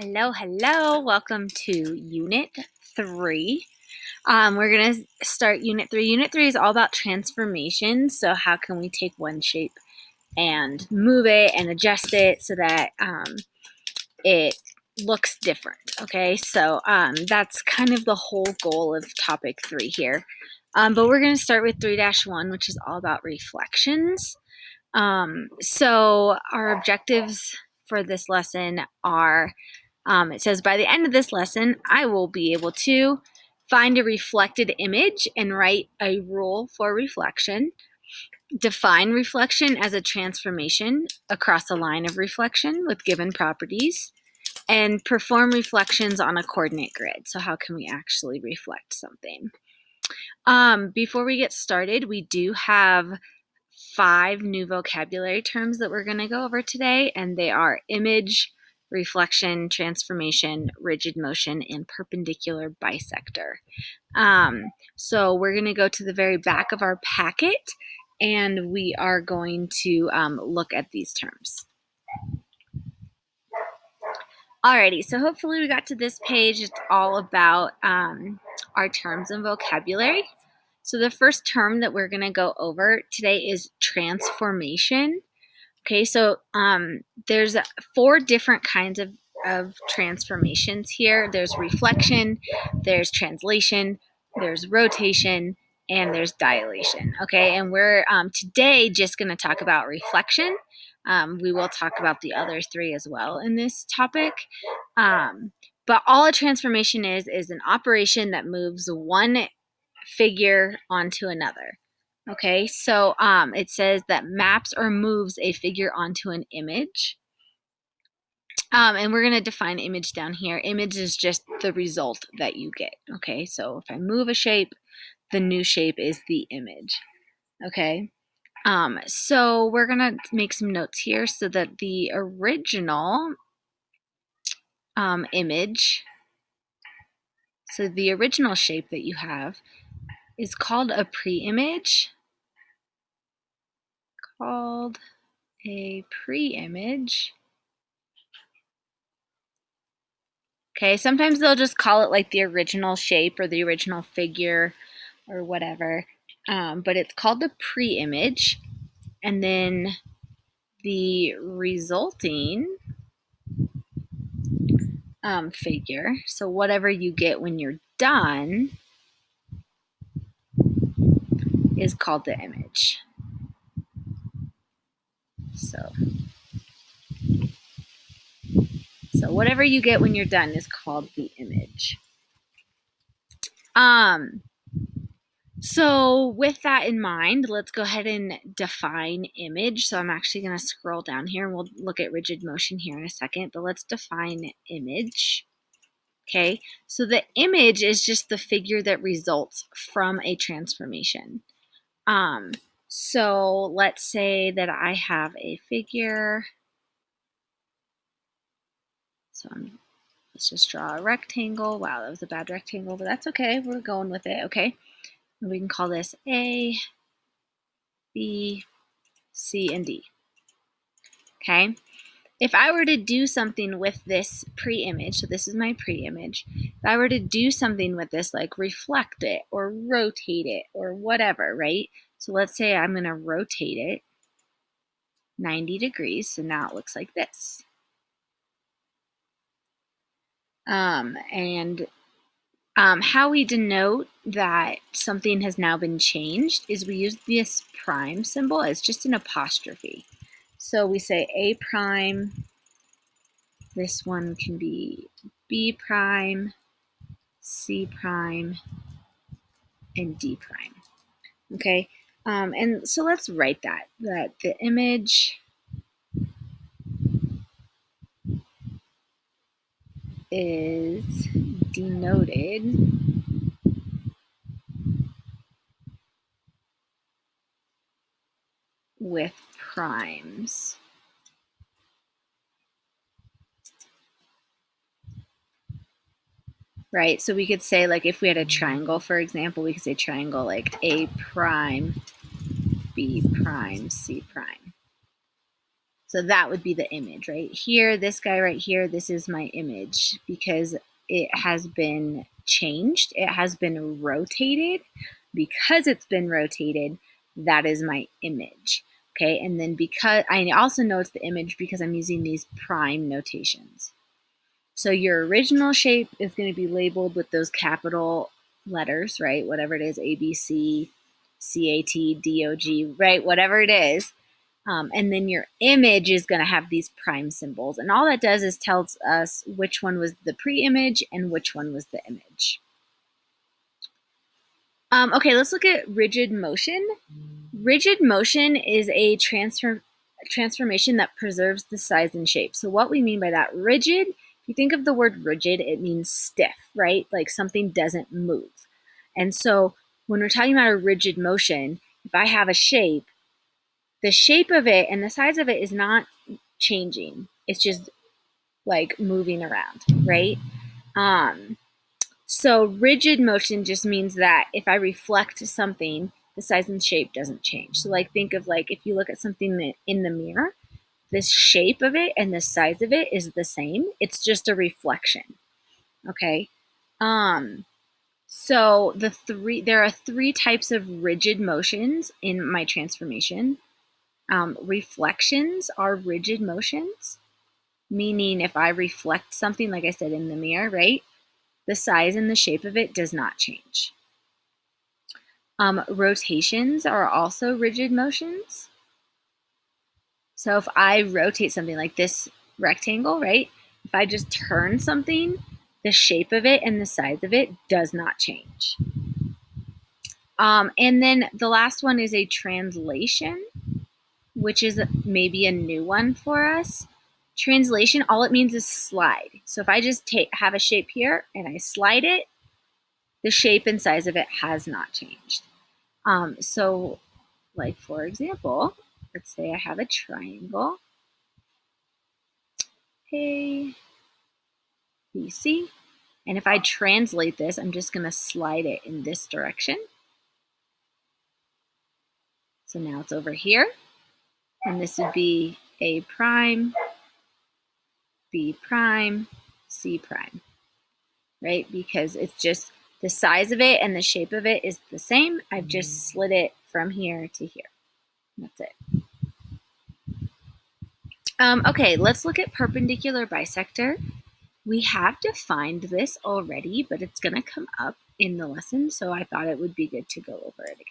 Hello, hello. Welcome to Unit 3. We're going to start Unit 3. Unit 3 is all about transformation. So how can we take one shape and move it and adjust it so that it looks different, okay? So that's kind of the whole goal of topic 3 here. But we're going to start with 3-1, which is all about reflections. So our objectives for this lesson are it says, by the end of this lesson, I will be able to find a reflected image and write a rule for reflection, define reflection as a transformation across a line of reflection with given properties, and perform reflections on a coordinate grid. So how can we actually reflect something? Before we get started, we do have 5 new vocabulary terms that we're going to go over today, and they are image, reflection, transformation, rigid motion, and perpendicular bisector. So we're going to go to the very back of our packet, and we are going to look at these terms. Alrighty, so hopefully we got to this page. It's all about our terms and vocabulary. So the first term that we're going to go over today is transformation. Okay, so there's 4 different kinds of transformations here. There's reflection, there's translation, there's rotation, and there's dilation. Okay, and we're today just going to talk about reflection. We will talk about the other 3 as well in this topic. But all a transformation is an operation that moves one figure onto another. Okay, so it says that maps or moves a figure onto an image. And we're going to define image down here. Image is just the result that you get. Okay, so if I move a shape, the new shape is the image. Okay, so we're going to make some notes here so that the original image, so the original shape that you have is called a pre-image. Called a pre-image. Okay, sometimes they'll just call it like the original shape or the original figure or whatever, but it's called the pre-image. And then the resulting figure, so whatever you get when you're done, is called the image. So whatever you get when you're done is called the image. So with that in mind, let's go ahead and define image. So I'm actually going to scroll down here and we'll look at rigid motion here in a second, but let's define image. Okay, so the image is just the figure that results from a transformation. So let's say that I have a figure. So let's just draw a rectangle. Wow, that was a bad rectangle, but that's okay. We're going with it, okay? And we can call this A, B, C, and D. Okay? If I were to do something with this pre-image, so this is my pre-image, if I were to do something with this, like reflect it or rotate it or whatever, right? So let's say I'm going to rotate it 90 degrees, so now it looks like this. How we denote that something has now been changed is we use this prime symbol as just an apostrophe. So we say A prime, this one can be B prime, C prime, and D prime. Okay, and so let's write that the image is denoted with primes. Right, so we could say, like, if we had a triangle, for example, we could say triangle like A prime, B prime, C prime. So that would be the image right here. This guy right here, this is my image because it has been changed. It has been rotated. Because it's been rotated, that is my image. Okay, and then because I also know it's the image because I'm using these prime notations. So your original shape is going to be labeled with those capital letters, right? Whatever it is, A, B, C, C, A, T, D, O, G, right? Whatever it is. And then your image is going to have these prime symbols. And all that does is tells us which one was the pre-image and which one was the image. Okay, let's look at rigid motion. Rigid motion is a transformation that preserves the size and shape. So what we mean by that, rigid, if you think of the word rigid, it means stiff, right? Like something doesn't move. And so when we're talking about a rigid motion, if I have a shape, the shape of it and the size of it is not changing. It's just like moving around, right? So rigid motion just means that if I reflect something, the size and shape doesn't change. So like think of like if you look at something in the mirror, the shape of it and the size of it is the same. It's just a reflection. Okay. So there are three types of rigid motions in my transformation. Reflections are rigid motions, meaning if I reflect something, like I said, in the mirror, right, the size and the shape of it does not change. Rotations are also rigid motions. So if I rotate something like this rectangle, right, if I just turn something, the shape of it and the size of it does not change. And then the last one is a translation, which is maybe a new one for us. Translation, all it means is slide. So if I just have a shape here and I slide it, the shape and size of it has not changed. So like for example, let's say I have a triangle, A, B, C, and if I translate this, I'm just going to slide it in this direction. So now it's over here, and this would be A prime, B prime, C prime, right? Because it's just the size of it and the shape of it is the same. I've just slid it from here to here. That's it. Okay, let's look at perpendicular bisector. We have defined this already, but it's going to come up in the lesson, so I thought it would be good to go over it again.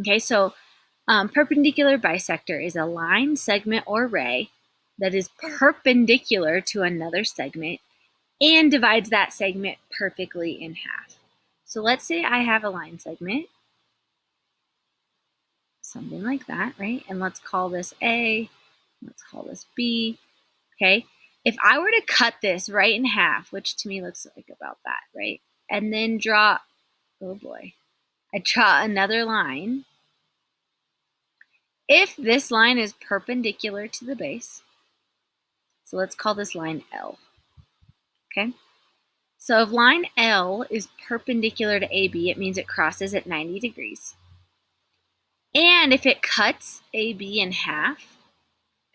Okay, so perpendicular bisector is a line, segment, or ray that is perpendicular to another segment and divides that segment perfectly in half. So let's say I have a line segment, something like that, right? And let's call this A, let's call this B, okay? If I were to cut this right in half, which to me looks like about that, right? And then draw, oh boy, I draw another line. If this line is perpendicular to the base, so let's call this line L, okay? So if line L is perpendicular to AB, it means it crosses at 90 degrees. And if it cuts AB in half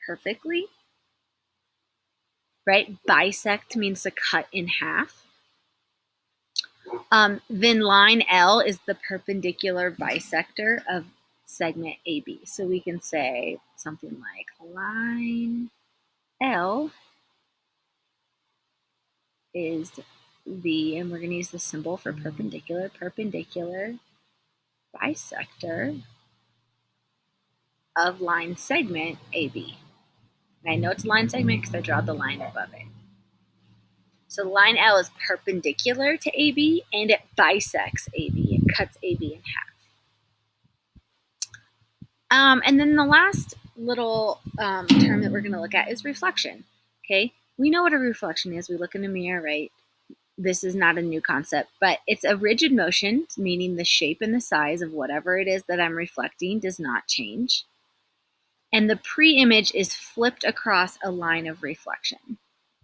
perfectly, right? Bisect means to cut in half. Then line L is the perpendicular bisector of segment AB. So we can say something like line L is and we're going to use the symbol for perpendicular bisector of line segment AB. And I know it's a line segment because I draw the line above it. So line L is perpendicular to AB and it bisects AB. It cuts AB in half. And then the last little term that we're going to look at is reflection. Okay, we know what a reflection is. We look in a mirror, right? This is not a new concept, but it's a rigid motion, meaning the shape and the size of whatever it is that I'm reflecting does not change. And the pre-image is flipped across a line of reflection.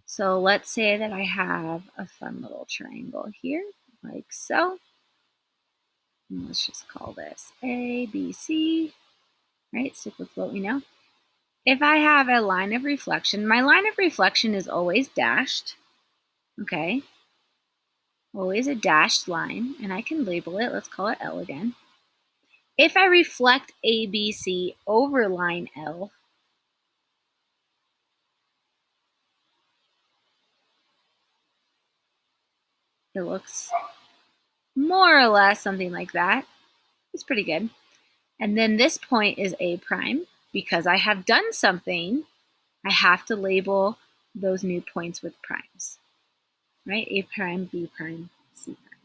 So let's say that I have a fun little triangle here, like so. And let's just call this A, B, C, right? Stick with what we know. if I have a line of reflection, my line of reflection is always dashed, okay? Always a dashed line, and I can label it. Let's call it L again. If I reflect ABC over line L, it looks more or less something like that. It's pretty good. And then this point is A prime. Because I have done something, I have to label those new points with primes, right? A prime, B prime, C prime.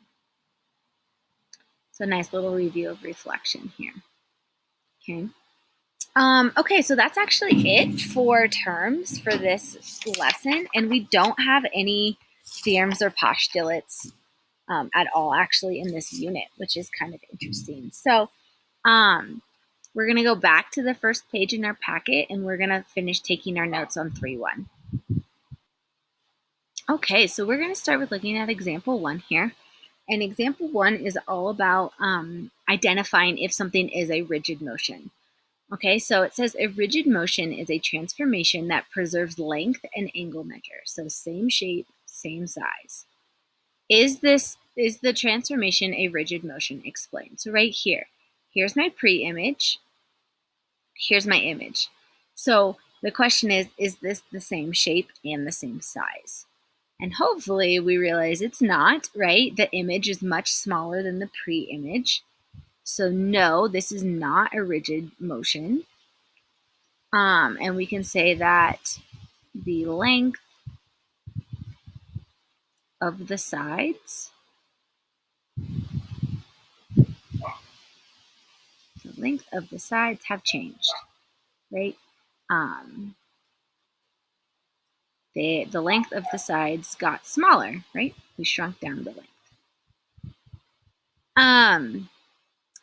So a nice little review of reflection here. Okay. Okay, so that's actually it for terms for this lesson. And we don't have any theorems or postulates at all actually in this unit, which is kind of interesting. So we're going to go back to the first page in our packet and we're going to finish taking our notes on 3.1. Okay, so we're going to start with looking at example 1 here. And example 1 is all about identifying if something is a rigid motion. Okay, so it says a rigid motion is a transformation that preserves length and angle measure. So same shape, same size. Is the transformation a rigid motion? Explain. So right here, here's my pre-image, here's my image. So the question is this the same shape and the same size? And hopefully we realize it's not, right? The image is much smaller than the pre-image. So no, this is not a rigid motion. And we can say that the length of the sides, have changed, right? The length of the sides got smaller, right? We shrunk down the length.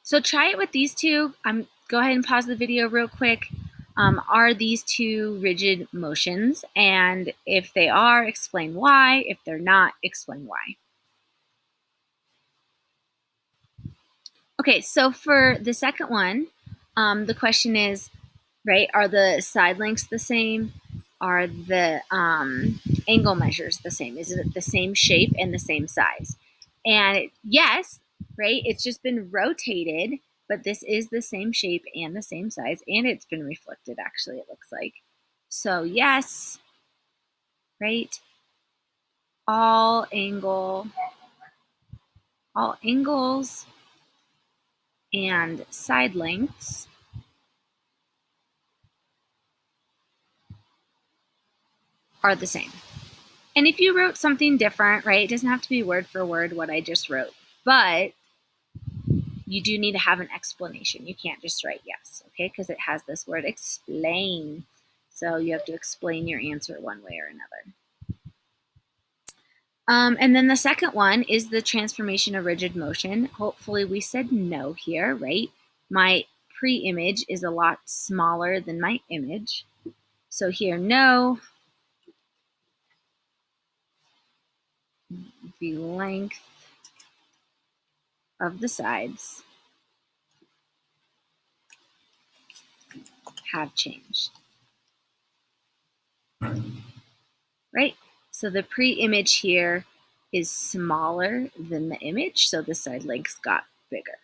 So try it with these two. Go ahead and pause the video real quick. Are these two rigid motions? And if they are, explain why. If they're not, explain why. Okay, so for the second one, the question is, right, are the side lengths the same? Are the angle measures the same? Is it the same shape and the same size? And yes, right, it's just been rotated, but this is the same shape and the same size, and it's been reflected, actually, it looks like. So yes, right, all angles and side lengths are the same. And if you wrote something different, right, it doesn't have to be word for word what I just wrote, but you do need to have an explanation. You can't just write yes, okay, because it has this word explain. So you have to explain your answer one way or another. And then the second one is the transformation of rigid motion. Hopefully we said no here, right? My pre-image is a lot smaller than my image. So here, no. The length of the sides have changed. Right? So the pre-image here is smaller than the image, so the side lengths got bigger.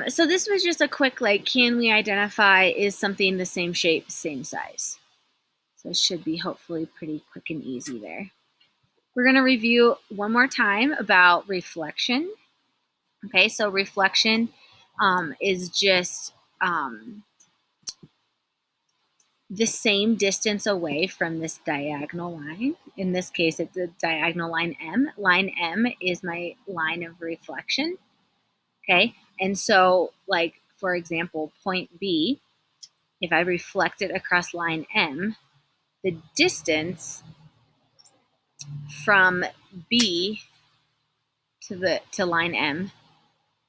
So this was just a quick, like, can we identify, is something the same shape, same size? So it should be hopefully pretty quick and easy there. We're going to review one more time about reflection. Okay, so reflection is just the same distance away from this diagonal line. In this case, it's a diagonal line M. Line M is my line of reflection, okay? And so, like, for example, point B, if I reflect it across line M, the distance from B to line M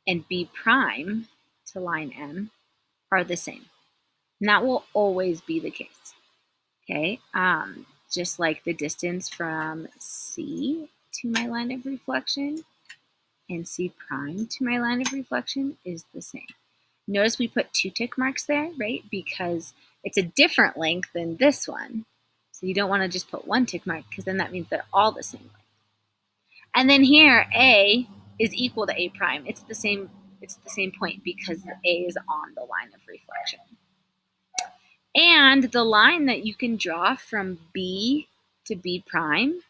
and B prime to line M are the same. And that will always be the case, okay? Just like the distance from C to my line of reflection and C prime to my line of reflection is the same. Notice we put 2 tick marks there, right? Because it's a different length than this one. So you don't want to just put 1 tick mark because then that means they're all the same length. And then here, A is equal to A prime. It's the same point because A is on the line of reflection. And the line that you can draw from B to B prime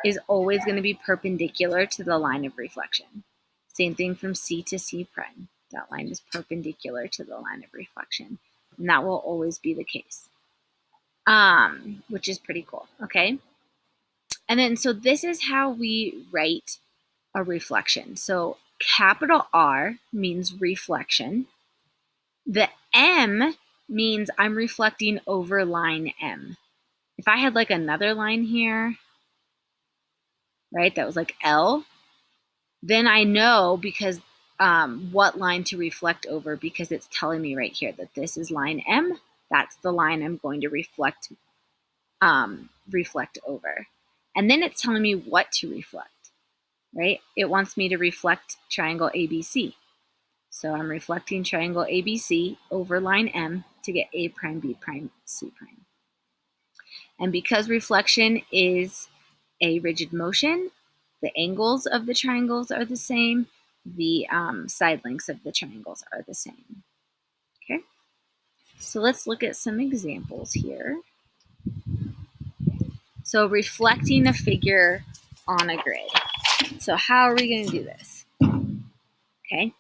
is always going to be perpendicular to the line of reflection. Same thing from C to C prime. That line is perpendicular to the line of reflection. And that will always be the case, which is pretty cool, okay? And then, so this is how we write a reflection. So capital R means reflection. The M means I'm reflecting over line M. If I had like another line here, right, that was like L, then I know because what line to reflect over, because it's telling me right here that this is line M. That's the line I'm going to reflect over. And then it's telling me what to reflect, right? It wants me to reflect triangle ABC. So I'm reflecting triangle ABC over line M to get A prime, B prime, C prime. And because reflection is a rigid motion, the angles of the triangles are the same. The side lengths of the triangles are the same. Okay, so let's look at some examples here. So reflecting a figure on a grid. So how are we going to do this? Okay,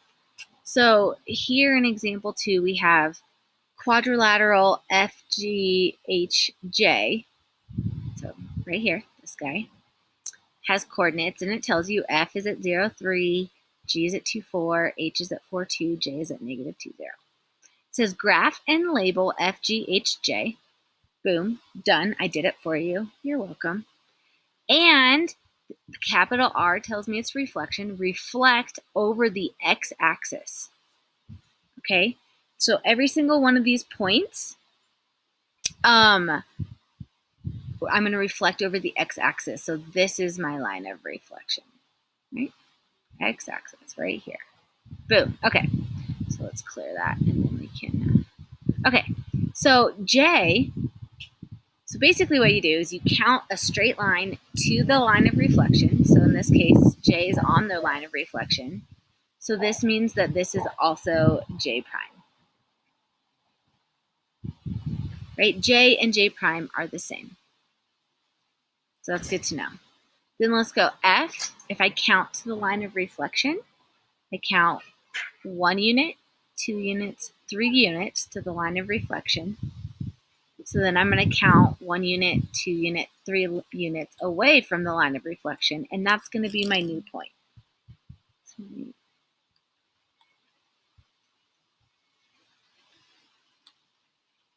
so here in example 2, we have quadrilateral FGHJ. So right here, this guy has coordinates, and it tells you F is at 0, 3, G is at 2, 4, H is at 4, 2, J is at negative 2, 0. It says graph and label FGHJ. Boom, done. I did it for you. You're welcome. And capital R tells me it's reflection. Reflect over the x-axis. Okay, so every single one of these points, I'm going to reflect over the x-axis. So this is my line of reflection, right? X-axis right here. Boom. Okay, so let's clear that, and then we can. Okay, so J. So basically, what you do is you count a straight line to the line of reflection. So in this case, J is on the line of reflection. So this means that this is also J prime. Right? J and J prime are the same. So that's good to know. Then let's go F. If I count to the line of reflection, I count 1 unit, 2 units, 3 units to the line of reflection. So then I'm going to count 1 unit, 2 unit, 3 units away from the line of reflection, and that's going to be my new point.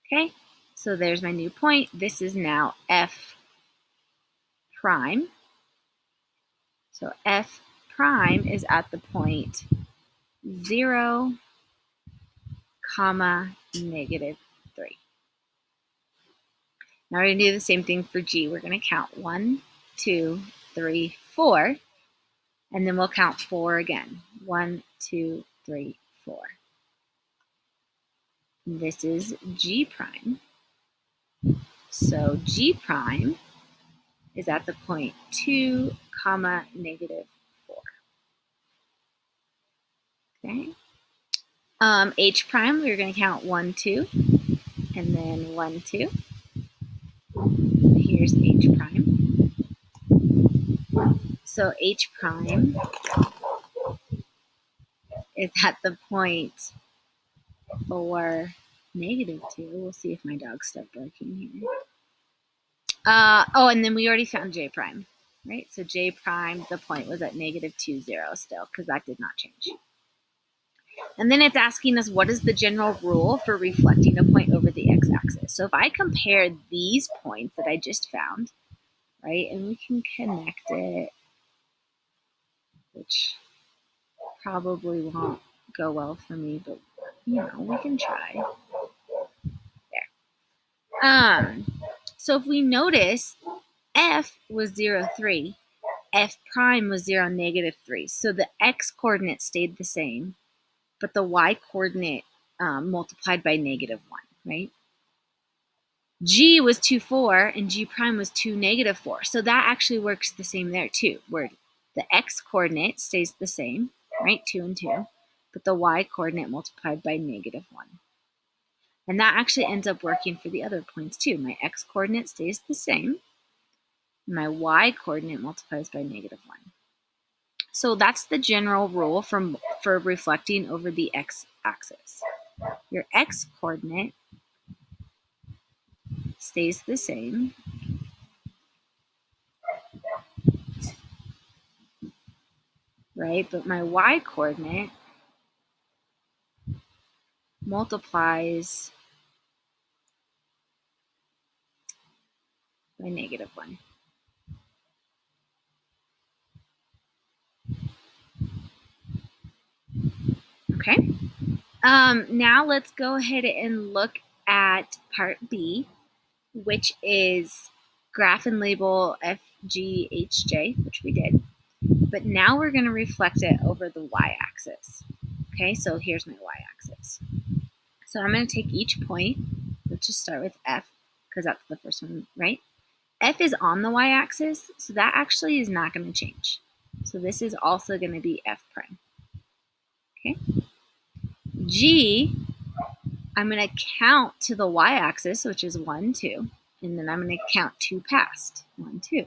Okay, so there's my new point. This is now F prime. So F prime is at the point 0, negative 3. Now we're going to do the same thing for G. We're going to count 1, 2, 3, 4, and then we'll count 4 again. 1, 2, 3, 4. This is G prime. So G prime is at the point 2, negative 4. Okay. H prime, we're going to count 1, 2, and then 1, 2. Here's H prime. So H prime is at the point 4, negative 2. We'll see if my dogs start barking here. Oh, and then we already found J prime, right? So J prime, the point was at negative 2, 0 still, because that did not change. And then it's asking us, what is the general rule for reflecting a point over the x-axis? So if I compare these points that I just found, right, and we can connect it, which probably won't go well for me, but, you know, we can try. There. So if we notice, F was 0, 3, F prime was 0, negative 3. So the x coordinate stayed the same, but the y coordinate multiplied by -1, right? G was 2, 4, and G prime was 2, -4. So that actually works the same there too, where the x coordinate stays the same, right? 2 and 2, but the y coordinate multiplied by -1. And that actually ends up working for the other points too. My x coordinate stays the same. My y coordinate multiplies by -1. So that's the general rule for reflecting over the x-axis. Your x coordinate stays the same. Right? But my y coordinate multiplies by -1. Okay. Now let's go ahead and look at part B, which is graph and label FGHJ, which we did. But now we're going to reflect it over the y-axis. Okay, so here's my y-axis. So I'm going to take each point. Let's just start with F, because that's the first one, right? F is on the y-axis, so that actually is not going to change. So this is also going to be F prime. Okay. G, I'm going to count to the y-axis, which is 1, 2, and then I'm going to count 2 past, 1, 2.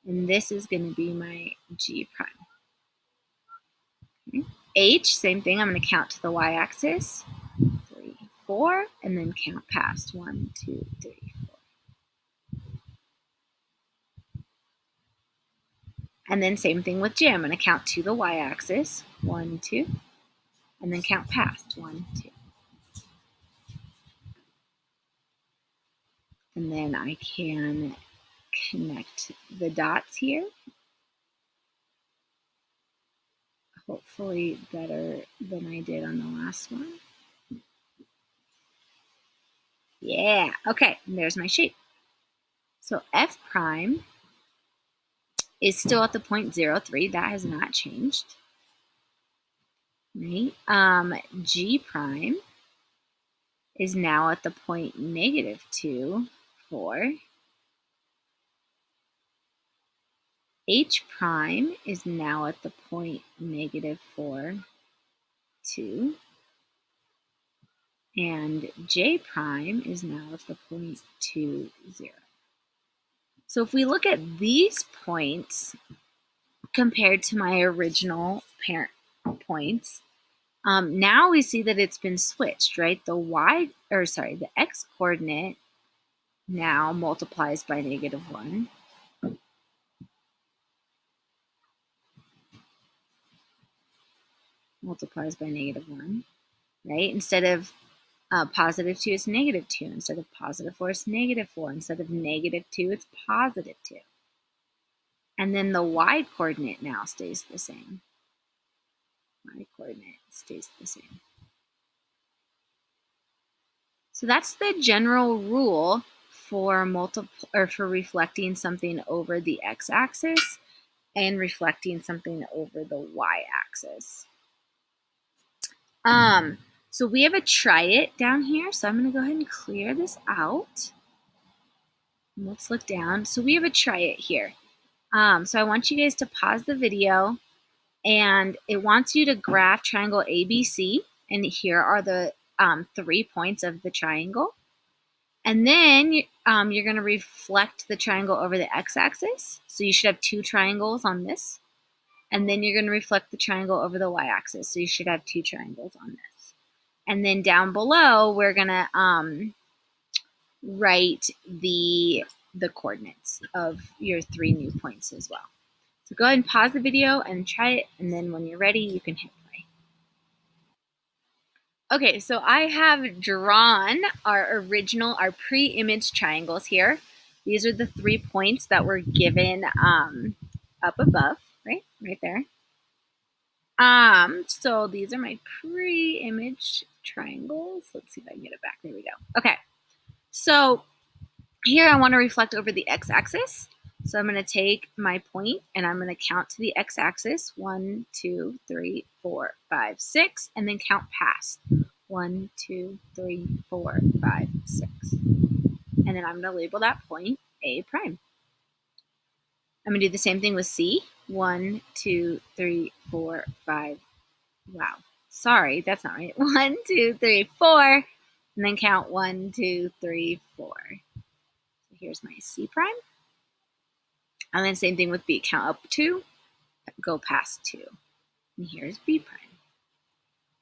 And this is going to be my G prime. Okay. H, same thing, I'm going to count to the y-axis, 3, 4, and then count past, 1, 2, 3, 4. And then same thing with J, I'm going to count to the y-axis, 1, 2, and then count past, 1, 2. And then I can connect the dots here. Hopefully better than I did on the last one. Yeah, okay, and there's my shape. So F prime is still at the point 0, 3. That has not changed. Right? G prime is now at the point -2, 4. H prime is now at the point -4, 2. And J prime is now at the point 2, 0. So if we look at these points compared to my original parent points, now we see that it's been switched, right? The x coordinate now multiplies by -1. Multiplies by -1, right? Instead of +2, it's -2. Instead of +4, it's -4. Instead of -2, it's +2. And then the y coordinate now stays the same. Y coordinate stays the same. So that's the general rule for reflecting something over the x-axis and reflecting something over the y-axis. So we have a try it down here. So I'm going to go ahead and clear this out. Let's look down. So we have a try it here. So I want you guys to pause the video, and it wants you to graph triangle ABC, and here are the 3 points of the triangle. And then you're going to reflect the triangle over the x-axis. So you should have 2 triangles on this. And then you're going to reflect the triangle over the y-axis. So you should have 2 triangles on this. And then down below, we're going to write the coordinates of your 3 new points as well. So go ahead and pause the video and try it. And then when you're ready, you can hit play. Okay, so I have drawn our pre-image triangles here. These are the 3 points that were given up above, right there. So these are my pre-image triangles. Let's see if I can get it back. There we go. Okay, so here I want to reflect over the x-axis. So I'm going to take my point and I'm going to count to the x-axis. 1, 2, 3, 4, 5, 6, and then count past. 1, 2, 3, 4, 5, 6. And then I'm going to label that point A prime. I'm going to do the same thing with C. 1, 2, 3, 4, 5. Wow. Sorry, that's not right. 1, 2, 3, 4. And then count 1, 2, 3, 4. So here's my C prime. And then same thing with B. Count up 2, go past 2. And here's B prime.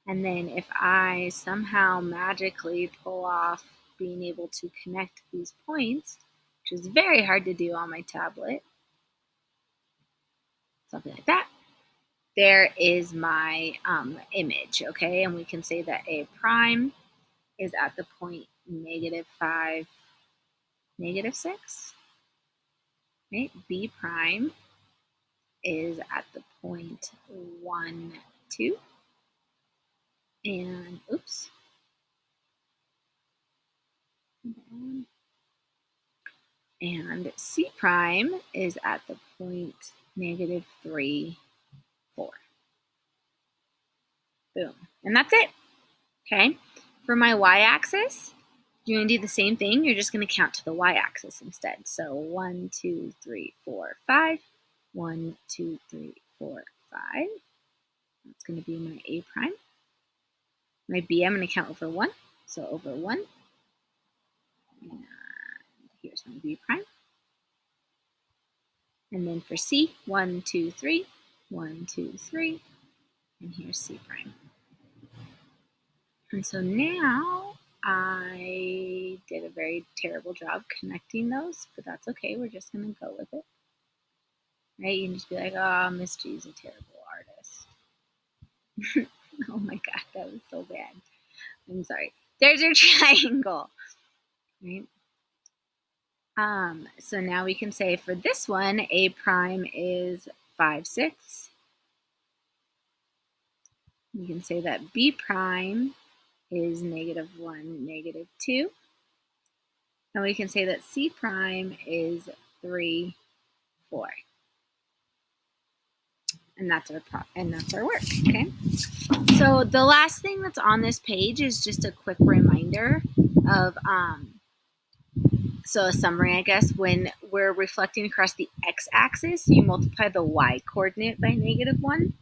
And then if I somehow magically pull off being able to connect these points, which is very hard to do on my tablet, something like that, there is my image, okay? And we can say that A prime is at the point -5, -6, right? B prime is at the point 1, 2, and oops. And C prime is at the point -3, 4. Boom. And that's it. Okay. For my y-axis, you're going to do the same thing. You're just going to count to the y-axis instead. So 1, 2, 3, 4, 5. 1, 2, 3, 4, 5. That's going to be my A prime. My B, I'm going to count over 1. So over 1. And here's my B prime. And then for C, 1, 2, 3. 1, 2, 3. And here's C prime. And so now I did a very terrible job connecting those, but that's okay. We're just going to go with it. Right? You can just be like, oh, Miss G's a terrible artist. Oh my God, that was so bad. I'm sorry. There's your triangle. Right? So now we can say for this one, A prime is 5, 6. You can say that B prime is -1, -2. And we can say that C prime is 3, 4. And that's our work, okay? So the last thing that's on this page is just a quick reminder of, so a summary, I guess. When we're reflecting across the x-axis, you multiply the y-coordinate by -1.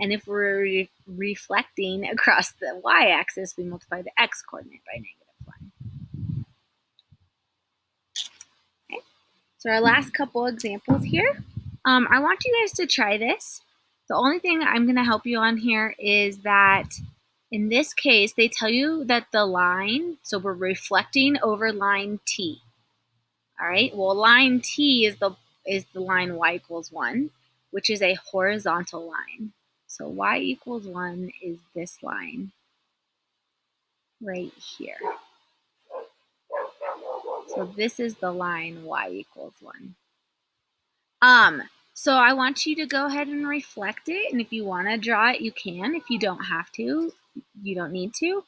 And if we're reflecting across the y-axis, we multiply the x-coordinate by -1. Okay. So our last couple examples here. I want you guys to try this. The only thing I'm going to help you on here is that in this case, they tell you that the line, so we're reflecting over line T. All right, well, line T is the line y = 1, which is a horizontal line. So y = 1 is this line right here. So this is the line y = 1. So I want you to go ahead and reflect it, and if you want to draw it, you can. If you don't have to, you don't need to.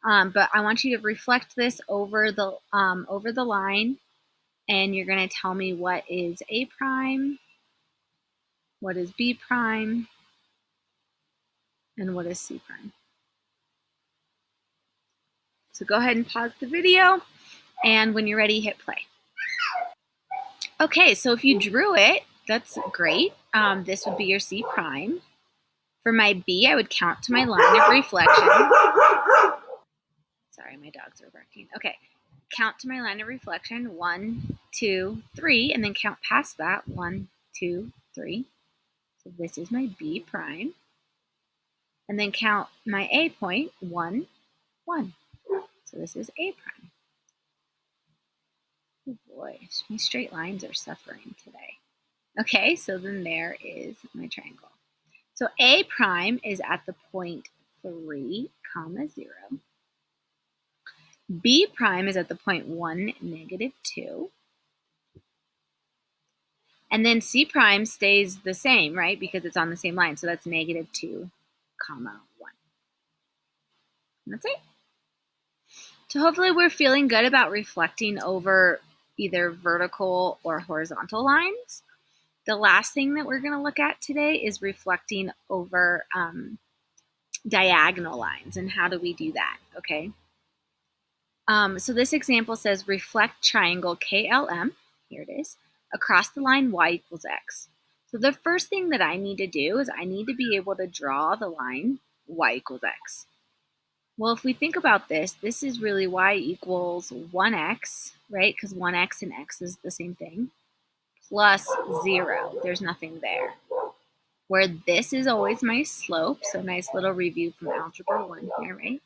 But I want you to reflect this over the line, and you're going to tell me what is A prime, what is B prime, and what is C prime. So go ahead and pause the video, and when you're ready, hit play. Okay, so if you drew it, that's great. This would be your C prime. For my B, I would count to my line of reflection. Sorry, my dogs are barking. Okay, count to my line of reflection. 1, 2, 3, and then count past that. 1, 2, 3. So this is my B prime. And then count my A point. 1, 1. So this is A prime. Oh boy, my straight lines are suffering today. Okay, so then there is my triangle. So A prime is at the point 3, 0. B prime is at the point 1, -2. And then C prime stays the same, right? Because it's on the same line. So that's -2, 1. And that's it. So hopefully we're feeling good about reflecting over either vertical or horizontal lines. The last thing that we're going to look at today is reflecting over diagonal lines. And how do we do that? Okay. So this example says reflect triangle KLM, here it is, across the line y equals x. So the first thing that I need to do is I need to be able to draw the line y equals x. Well, if we think about this, this is really y equals 1x, right? Because 1x and x is the same thing, plus 0. There's nothing there. Where this is always my slope, so nice little review from Algebra 1 here, right?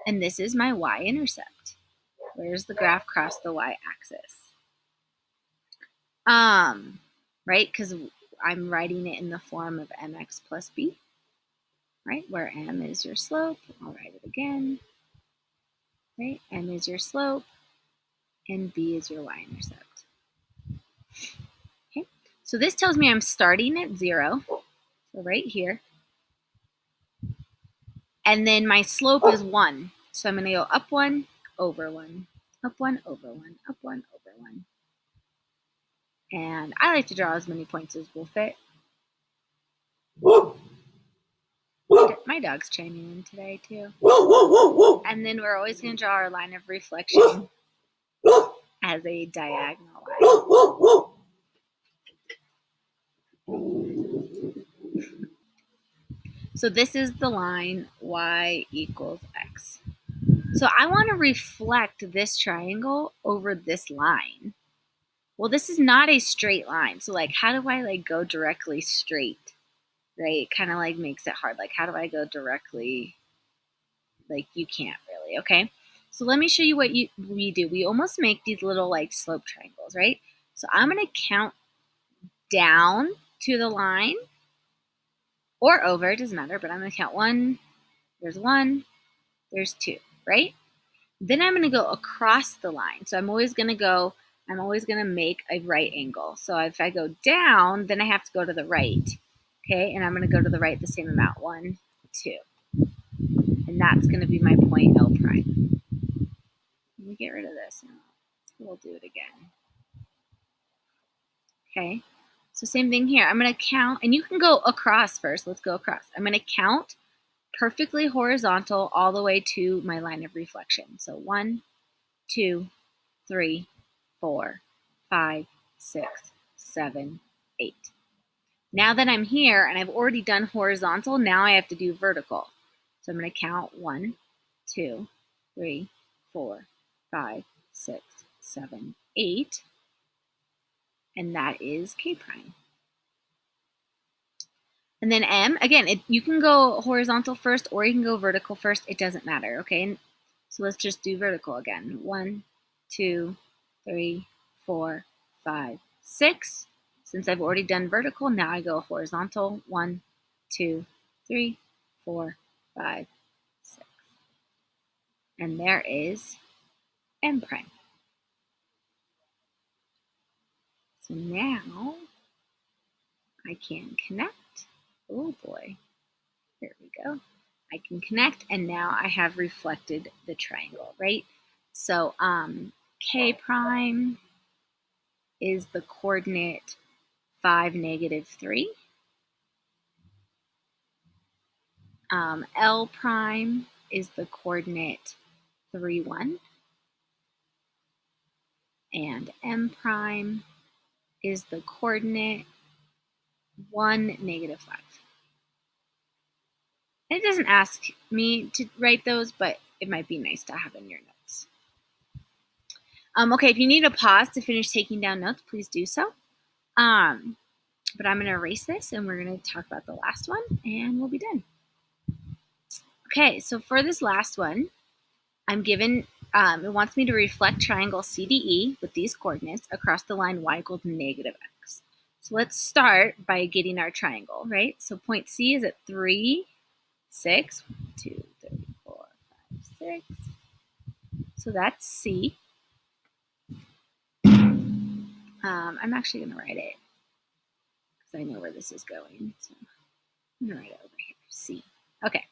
And this is my y-intercept. Where's the graph cross the y-axis? Right? Because I'm writing it in the form of mx plus b, right? Where m is your slope. I'll write it again. Right? M is your slope, and b is your y-intercept. Okay? So this tells me I'm starting at 0, so right here. And then my slope is 1. So I'm going to go up 1, over 1, up 1, over 1, up 1, over 1. And I like to draw as many points as will fit. My dog's chiming in today too. And then we're always going to draw our line of reflection as a diagonal line. So this is the line y equals x. So I want to reflect this triangle over this line. Well, this is not a straight line. So like, how do I like go directly straight? Right? It kind of like makes it hard. Like, how do I go directly? Like, you can't really, okay? So let me show you what we do. We almost make these little like slope triangles, right? So I'm going to count down to the line or over, it doesn't matter, but I'm going to count 1, there's 2, right? Then I'm going to go across the line. So I'm always going to make a right angle. So if I go down, then I have to go to the right. Okay, and I'm going to go to the right the same amount, 1, 2. And that's going to be my point L prime. Let me get rid of this. We'll do it again. Okay, so same thing here. I'm going to count, and you can go across first. Let's go across. I'm going to count perfectly horizontal all the way to my line of reflection. So 1, 2, 3, 4, 5, 6, 7, 8. Now that I'm here and I've already done horizontal, now I have to do vertical. So I'm going to count 1, 2, 3, 4, 5, 6, 7, 8. And that is K prime. And then M, again, you can go horizontal first or you can go vertical first. It doesn't matter, okay? So let's just do vertical again. 1, 2, 3, 4, 5, 6. Since I've already done vertical, now I go horizontal. 1, 2, 3, 4, 5, 6. And there is M prime. So now I can connect. Oh boy, there we go. I can connect, and now I have reflected the triangle, right? So K prime is the coordinate 5, -3. L prime is the coordinate 3, 1. And M prime is the coordinate 1, -5. And it doesn't ask me to write those, but it might be nice to have in your notes. Okay, if you need a pause to finish taking down notes, please do so. But I'm going to erase this, and we're going to talk about the last one, and we'll be done. Okay, so for this last one, I'm given, it wants me to reflect triangle CDE with these coordinates across the line y equals -x. So let's start by getting our triangle, right? So point C is at 3, 6, 1, 2, 3, 4, 5, 6. So that's C. I'm actually going to write it because I know where this is going. So I'm going to write it over here, C. Okay.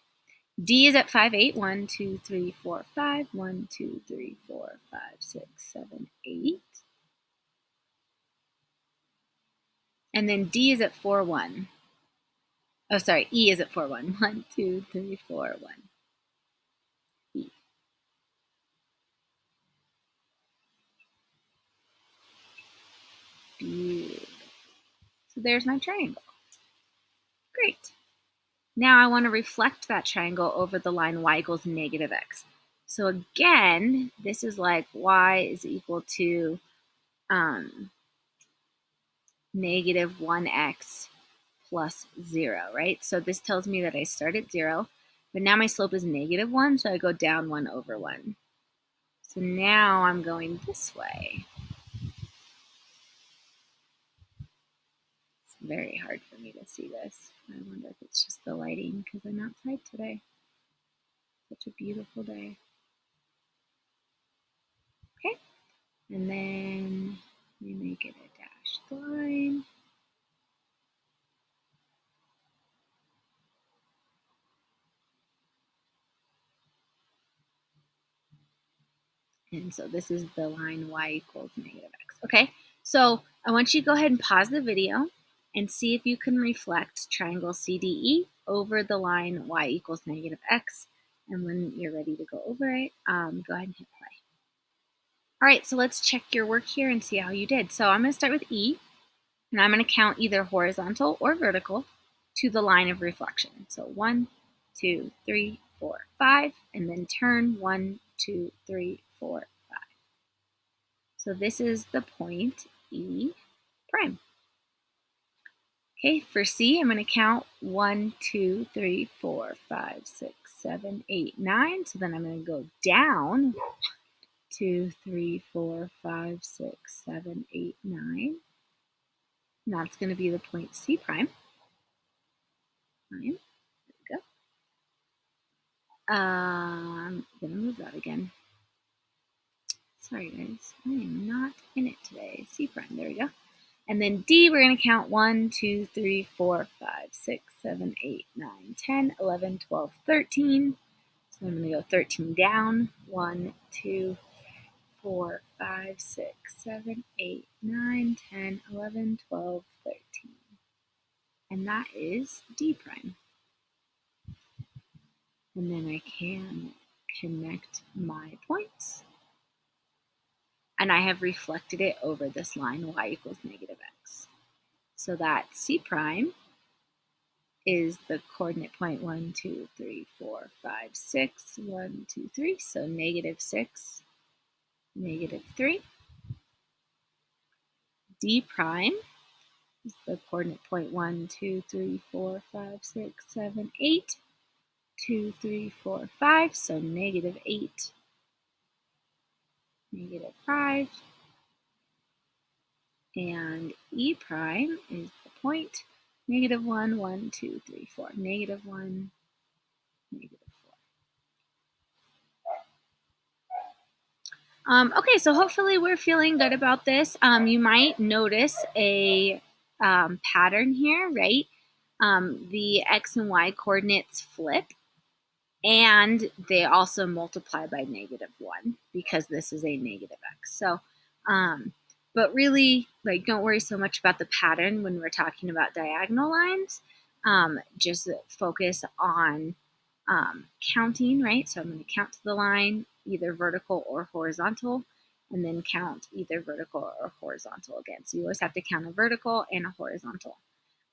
D is at 5, 8. 1, 2, 3, 4, 5. 1, 2, 3, 4, 5, 6, 7, 8. And then D is at 4, 1. Oh, sorry, E is at 4, 1. 1, 2, 3, 4, 1. E. Beautiful. So there's my triangle. Great. Now I want to reflect that triangle over the line y equals negative x. So again, this is like y is equal to negative 1x plus 0, right? So this tells me that I start at 0, but now my slope is negative 1, so I go down 1 over 1. So now I'm going this way. It's very hard for me to see this. I wonder if it's just the lighting because I'm outside today. Such a beautiful day. Okay, and then we make it a dashed line. And so this is the line y equals negative x. Okay, so I want you to go ahead and pause the video and see if you can reflect triangle CDE over the line y equals negative x. And when you're ready to go over it, go ahead and hit play. All right, so let's check your work here and see how you did. So I'm going to start with E, and I'm going to count either horizontal or vertical to the line of reflection. So 1, 2, 3, 4, 5, and then turn 1, 2, 3, 4, 5. So this is the point E prime. Okay, for C, I'm going to count 1, 2, 3, 4, 5, 6, 7, 8, 9. So then I'm going to go down 2, 3, 4, 5, 6, 7, 8, 9. And that's going to be the point C prime. There we go. I'm going to move that again. Sorry, guys. I am not in it today. C prime. There we go. And then D, we're going to count 1, 2, 3, 4, 5, 6, 7, 8, 9, 10, 11, 12, 13. So I'm going to go 13 down. 1, 2, 4, 5, 6, 7, 8, 9, 10, 11, 12, 13. And that is D prime. And then I can connect my points. And I have reflected it over this line y equals negative x. So that C prime is the coordinate point 1, 2, 3, 4, 5, 6, 1, 2, 3. So negative 6, negative 3. D prime is the coordinate point 1, 2, 3, 4, 5, 6, 7, 8. 2, 3, 4, 5. So negative 8, negative 5. And E prime is the point negative 1, 1, 2, 3, 4. Negative 1, negative 4. Okay, so hopefully we're feeling good about this. You might notice a pattern here, right? The X and Y coordinates flip, and they also multiply by negative 1 because this is a negative X. So, but really, like, don't worry so much about the pattern when we're talking about diagonal lines. Just focus on counting, right? So I'm going to count to the line, either vertical or horizontal, and then count either vertical or horizontal again. So you always have to count a vertical and a horizontal,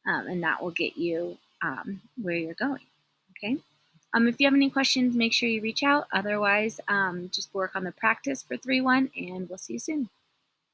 and that will get you where you're going, okay? If you have any questions, make sure you reach out. Otherwise, just work on the practice for 3-1, and we'll see you soon.